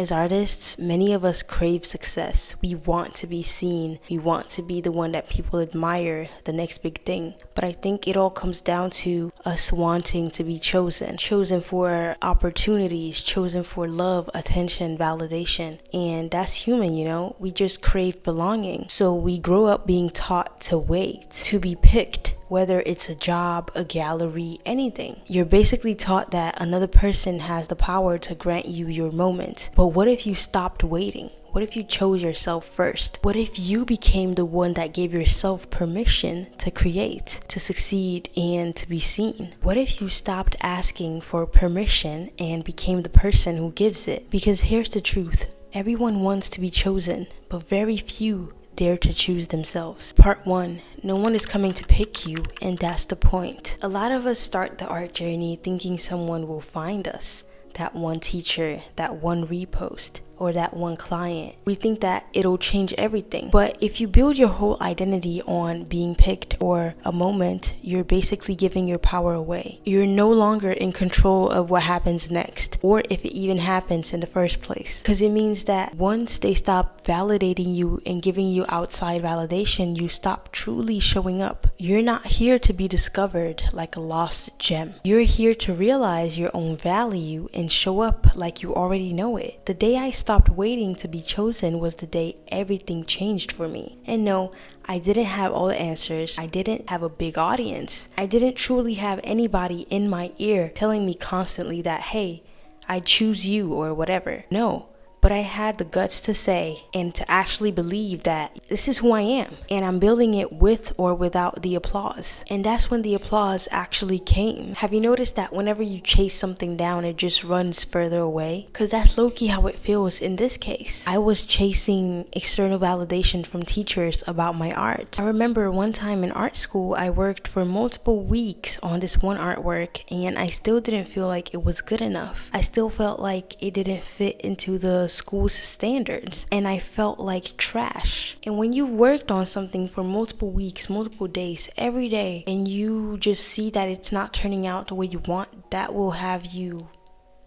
As artists, many of us crave success. We want to be seen. We want to be the one that people admire, the next big thing. But I think it all comes down to us wanting to be chosen. Chosen for opportunities, chosen for love, attention, validation. And that's human, you know? We just crave belonging. So we grow up being taught to wait, to be picked. Whether it's a job, a gallery, anything. You're basically taught that another person has the power to grant you your moment. But what if you stopped waiting? What if you chose yourself first? What if you became the one that gave yourself permission to create, to succeed, and to be seen? What if you stopped asking for permission and became the person who gives it? Because here's the truth. Everyone wants to be chosen, but very few dare to choose themselves. Part 1. No one is coming to pick you, and that's the point. A lot of us start the art journey thinking someone will find us. That one teacher, that one repost, or that one client. We think that it'll change everything. But if you build your whole identity on being picked or a moment, you're basically giving your power away. You're no longer in control of what happens next, or if it even happens in the first place. Because it means that once they stop validating you and giving you outside validation, you stop truly showing up. You're not here to be discovered like a lost gem. You're here to realize your own value and show up like you already know it. The day I stopped waiting to be chosen was the day everything changed for me. And no, I didn't have all the answers. I didn't have a big audience. I didn't truly have anybody in my ear telling me constantly that, hey, I choose you or whatever. No. But I had the guts to say and to actually believe that this is who I am. And I'm building it with or without the applause. And that's when the applause actually came. Have you noticed that whenever you chase something down, it just runs further away? Because that's low-key how it feels in this case. I was chasing external validation from teachers about my art. I remember one time in art school, I worked for multiple weeks on this one artwork and I still didn't feel like it was good enough. I still felt like it didn't fit into the school's standards and I felt like trash. And when you've worked on something for multiple weeks, multiple days, every day, and you just see that it's not turning out the way you want, that will have you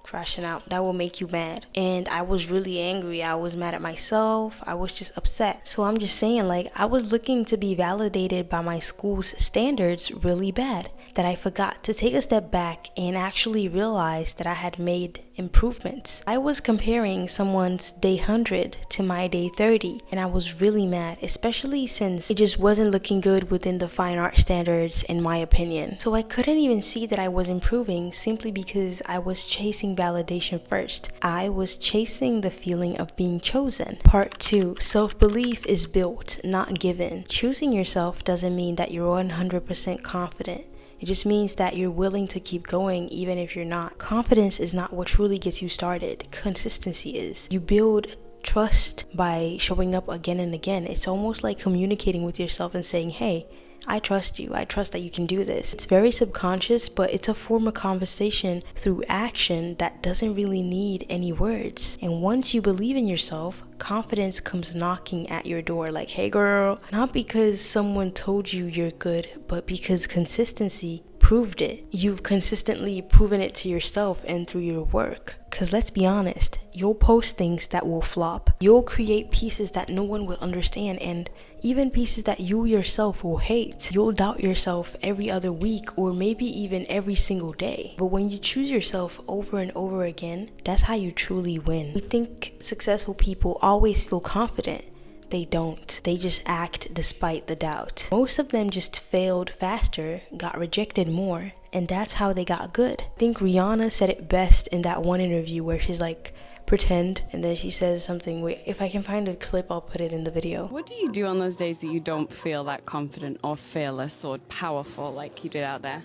crashing out. That will make you mad. And I was really angry. I was mad at myself. I was just upset. So I'm just saying, like, I was looking to be validated by my school's standards really bad, that I forgot to take a step back and actually realize that I had made improvements. I was comparing someone's day 100 to my day 30 and I was really mad, especially since it just wasn't looking good within the fine art standards in my opinion. So I couldn't even see that I was improving simply because I was chasing validation first. I was chasing the feeling of being chosen. Part 2. Self-belief is built, not given. Choosing yourself doesn't mean that you're 100% confident. It just means that you're willing to keep going even if you're not. Confidence is not what truly gets you started. Consistency is. You build trust by showing up again and again. It's almost like communicating with yourself and saying, hey, I trust you. I trust that you can do this. It's very subconscious, but it's a form of conversation through action that doesn't really need any words. And once you believe in yourself, confidence comes knocking at your door like, hey girl, not because someone told you you're good, but because consistency proved it. You've consistently proven it to yourself and through your work. Because let's be honest, you'll post things that will flop. You'll create pieces that no one will understand and even pieces that you yourself will hate. You'll doubt yourself every other week or maybe even every single day. But when you choose yourself over and over again, that's how you truly win. We think successful people always feel confident. They don't. They just act despite the doubt. Most of them just failed faster, got rejected more, and that's how they got good. I think Rihanna said it best in that one interview where she's like, pretend, and then she says something. Wait, if I can find a clip, I'll put it in the video. What do you do on those days that you don't feel that confident or fearless or powerful like you did out there?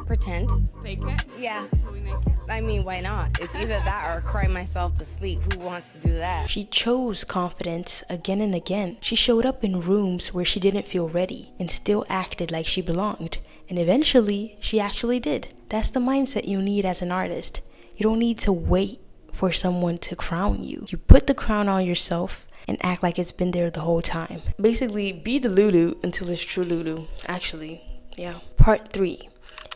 Pretend. Fake it? Yeah. Until we make it? I mean, why not? It's either that or cry myself to sleep. Who wants to do that? She chose confidence again and again. She showed up in rooms where she didn't feel ready and still acted like she belonged. And eventually, she actually did. That's the mindset you need as an artist. You don't need to wait for someone to crown you. You put the crown on yourself and act like it's been there the whole time. Basically, be the Lulu until it's true Lulu. Actually, yeah. Part 3.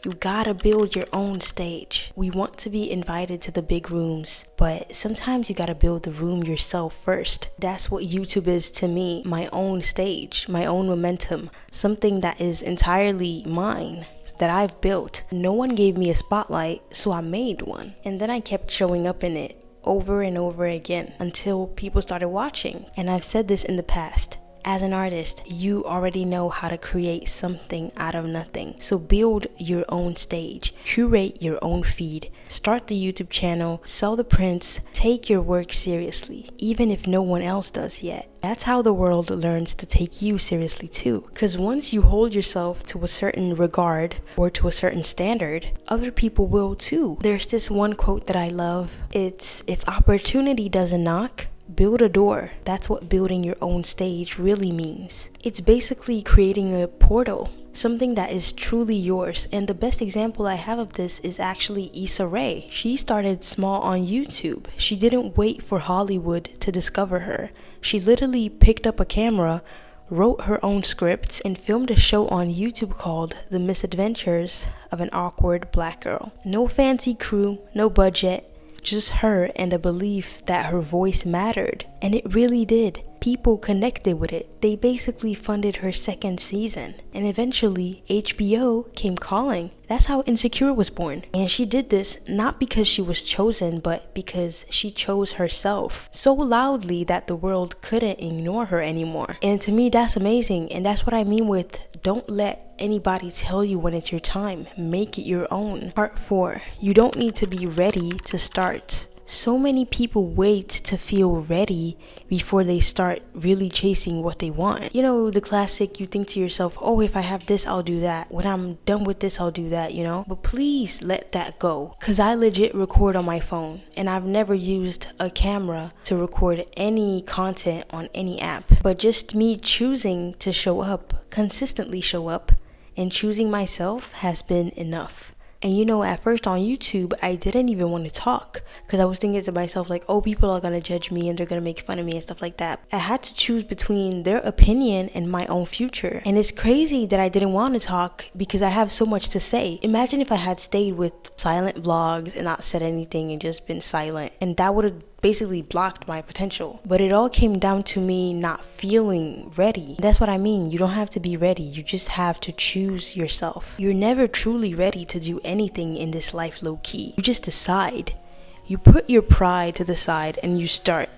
You gotta build your own stage. We want to be invited to the big rooms, but sometimes you gotta build the room yourself first. That's what YouTube is to me, my own stage, my own momentum, something that is entirely mine, that I've built. No one gave me a spotlight, so I made one. And then I kept showing up in it over and over again until people started watching. And I've said this in the past. As an artist, you already know how to create something out of nothing. So build your own stage, curate your own feed, start the YouTube channel, sell the prints, take your work seriously, even if no one else does yet. That's how the world learns to take you seriously too. Because once you hold yourself to a certain regard or to a certain standard, other people will too. There's this one quote that I love. It's, if opportunity doesn't knock, build a door. That's what building your own stage really means. It's basically creating a portal, something that is truly yours. And the best example I have of this is actually Issa Rae. She started small on YouTube. She didn't wait for Hollywood to discover her. She literally picked up a camera, wrote her own scripts, and filmed a show on YouTube called The Misadventures of an Awkward Black Girl. No fancy crew, no budget, just her and a belief that her voice mattered. And it really did. People connected with it. They basically funded her second season. And eventually, HBO came calling. That's how Insecure was born. And she did this not because she was chosen, but because she chose herself so loudly that the world couldn't ignore her anymore. And to me, that's amazing. And that's what I mean with don't let anybody tell you when it's your time. Make it your own. Part 4. You don't need to be ready to start. So many people wait to feel ready before they start really chasing what they want. You know, the classic, you think to yourself, oh, if I have this, I'll do that. When I'm done with this, I'll do that, you know? But please let that go. Because I legit record on my phone. And I've never used a camera to record any content on any app. But just me choosing to show up, consistently show up, and choosing myself has been enough. And you know, at first on YouTube, I didn't even want to talk because I was thinking to myself like, oh, people are going to judge me and they're going to make fun of me and stuff like that. I had to choose between their opinion and my own future. And it's crazy that I didn't want to talk because I have so much to say. Imagine if I had stayed with silent vlogs and not said anything and just been silent. And that would have basically blocked my potential. But it all came down to me not feeling ready. That's what I mean. You don't have to be ready. You just have to choose yourself. You're never truly ready to do anything in this life low key. You just decide. You put your pride to the side and you start.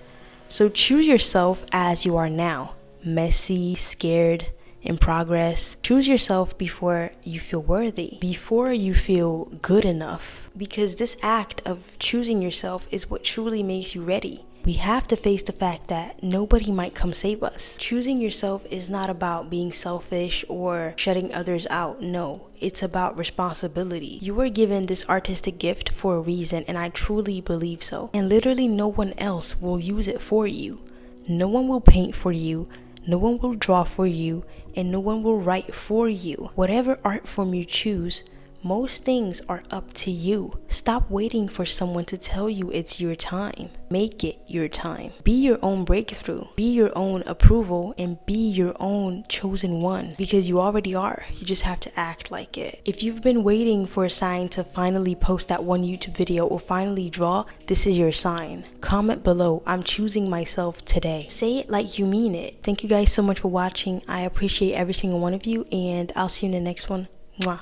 So choose yourself as you are now. Messy, scared, in progress. Choose yourself before you feel worthy, before you feel good enough. Because this act of choosing yourself is what truly makes you ready. We have to face the fact that nobody might come save us. Choosing yourself is not about being selfish or shutting others out. No, it's about responsibility. You were given this artistic gift for a reason, and I truly believe so. And literally no one else will use it for you. No one will paint for you. No one will draw for you, and no one will write for you. Whatever art form you choose, most things are up to you. Stop waiting for someone to tell you it's your time. Make it your time. Be your own breakthrough. Be your own approval and be your own chosen one, because you already are. You just have to act like it. If you've been waiting for a sign to finally post that one YouTube video or finally draw, this is your sign. Comment below, I'm choosing myself today. Say it like you mean it. Thank you guys so much for watching. I appreciate every single one of you, and I'll see you in the next one. Mwah.